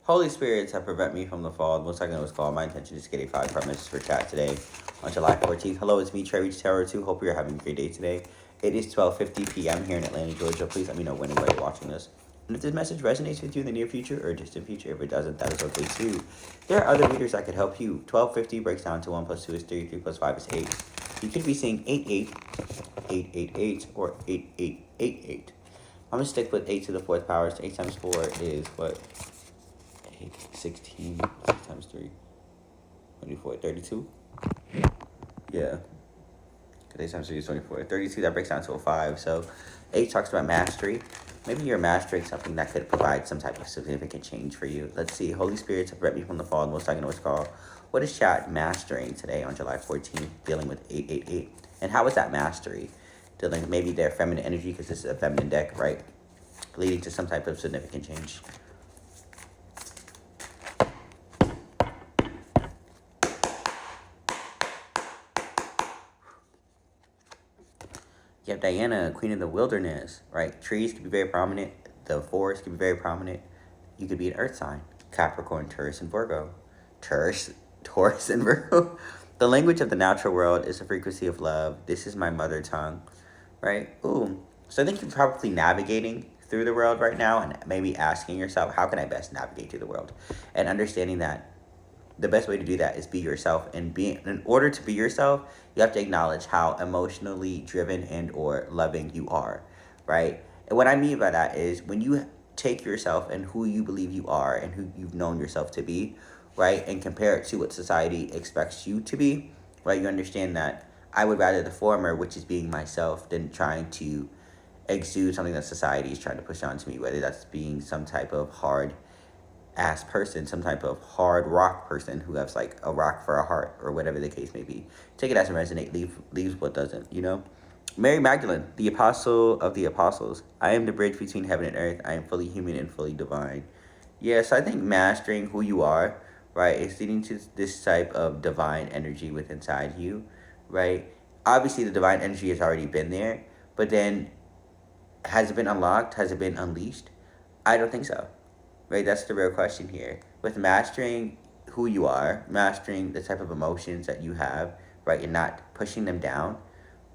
Holy Spirits have prevent me from the fall. Most likely it was called. My intention is to get a 5-part message for chat today on July 14th. Hello, it's me, Trey Terror 2. Hope you're having a great day today. It is 12:50 p.m. here in Atlanta, Georgia. Please let me know when and where you're watching this. And if this message resonates with you in the near future or distant future, if it doesn't, that is okay too. There are other readers that could help you. 12:50 breaks down to 1 plus 2 is 3, 3 plus 5 is 8. You could be saying 88, 888, or 8888. I'm going to stick with 8 to the 4th power. So 8 times 4 is what? 8, 16, 6 times 3, 24, 32? Yeah. Because 8 times 3 is 24. 32, that breaks down to a 5. So 8 talks about mastery. Maybe you're mastering something that could provide some type of significant change for you. Let's see. Holy Spirits have prevent me from the fall. Most likely know what's called. What is chat mastering today on July 14th, dealing with 888? And how is that mastery? Dealing with maybe their feminine energy, because this is a feminine deck, right? Leading to some type of significant change. You have Diana, Queen of the Wilderness, right? Trees could be very prominent. The forest could be very prominent. You could be an earth sign. Capricorn, Taurus, and Virgo. Taurus, and Virgo. The language of the natural world is the frequency of love. This is my mother tongue, right? Ooh. So I think you're probably navigating through the world right now and maybe asking yourself, how can I best navigate through the world? And understanding that the best way to do that is be yourself, and in order to be yourself, you have to acknowledge how emotionally driven and or loving you are, right? And what I mean by that is when you take yourself and who you believe you are and who you've known yourself to be, right, and compare it to what society expects you to be, right, you understand that I would rather the former, which is being myself, than trying to exude something that society is trying to push onto me, whether that's being some type of hard ass person, some type of hard rock person who has like a rock for a heart or whatever the case may be. Take it as it resonate, leaves what doesn't, you know? Mary Magdalene, the apostle of the apostles. I am the bridge between heaven and earth. I am fully human and fully divine. Yes, I think mastering who you are, right, is leading to this type of divine energy within inside you, right? Obviously, the divine energy has already been there, but then has it been unlocked? Has it been unleashed? I don't think so. Right, that's the real question here. With mastering who you are, mastering the type of emotions that you have, right, and not pushing them down,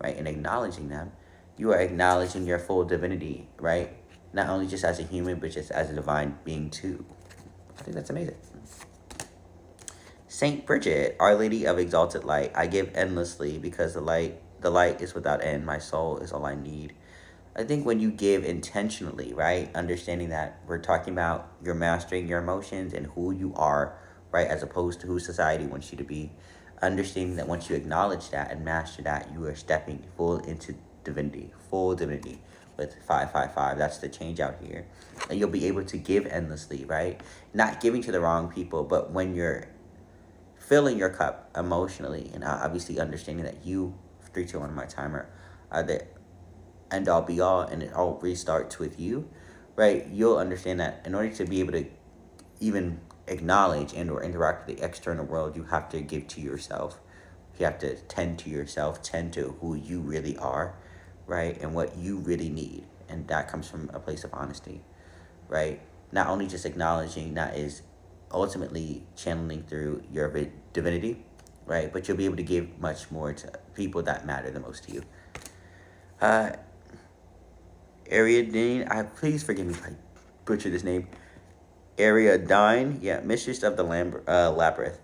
right, and acknowledging them, you are acknowledging your full divinity, right? Not only just as a human, but just as a divine being too. I think that's amazing. Saint Bridget, Our Lady of Exalted Light, I give endlessly because the light is without end. My soul is all I need. I think when you give intentionally, right, understanding that we're talking about you're mastering your emotions and who you are, right, as opposed to who society wants you to be, understanding that once you acknowledge that and master that, you are stepping full into divinity, full divinity with 555. That's the change out here. And you'll be able to give endlessly, right? Not giving to the wrong people, but when you're filling your cup emotionally and obviously understanding that you, 3, 2, 1, my timer, are the end all be all, and it all restarts with you, right? You'll understand that in order to be able to even acknowledge and or interact with the external world, you have to give to yourself. You have to tend to yourself, tend to who you really are, right? And what you really need. And that comes from a place of honesty, right? Not only just acknowledging that is ultimately channeling through your divinity, right? But you'll be able to give much more to people that matter the most to you. Ariadne, please forgive me if I butcher this name. Ariadne, yeah, mistress of the labyrinth.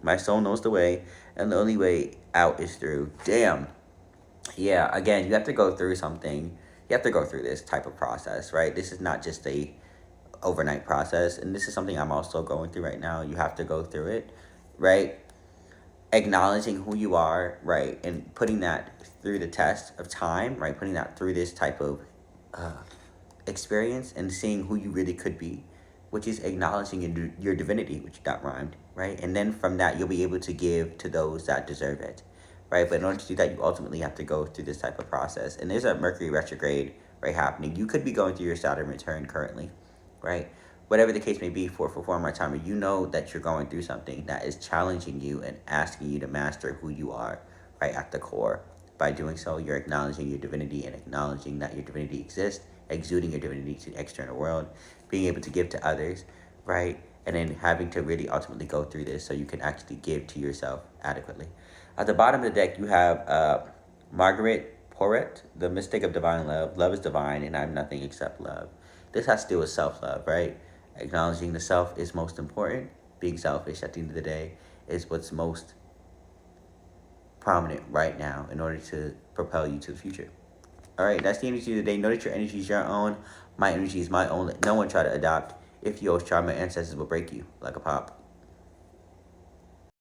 My soul knows the way, and the only way out is through. Damn. Yeah, again, you have to go through something. You have to go through this type of process, right? This is not just a overnight process, and this is something I'm also going through right now. You have to go through it, right? Acknowledging who you are, right, and putting that through the test of time, right? Putting that through this type of experience and seeing who you really could be, which is acknowledging your divinity, which got rhymed, right? And then from that, you'll be able to give to those that deserve it, right? But in order to do that, you ultimately have to go through this type of process. And there's a Mercury retrograde, right, happening. You could be going through your Saturn return currently, right? Whatever the case may be, for my timer, you know that you're going through something that is challenging you and asking you to master who you are, right, at the core. By doing so, you're acknowledging your divinity and acknowledging that your divinity exists, exuding your divinity to the external world, being able to give to others, right? and then having to really ultimately go through this so you can actually give to yourself adequately. At the bottom of the deck, you have Margaret Porret, the mystic of divine love. Love is divine, and I'm nothing except love. This has to do with self love, right? Acknowledging the self is most important. Being selfish at the end of the day is what's most prominent right now in order to propel you to the future. All right, that's the energy of the day. Know that your energy is your own. My energy is my own. Let no one try to adopt. If you always try, my ancestors will break you like a pop.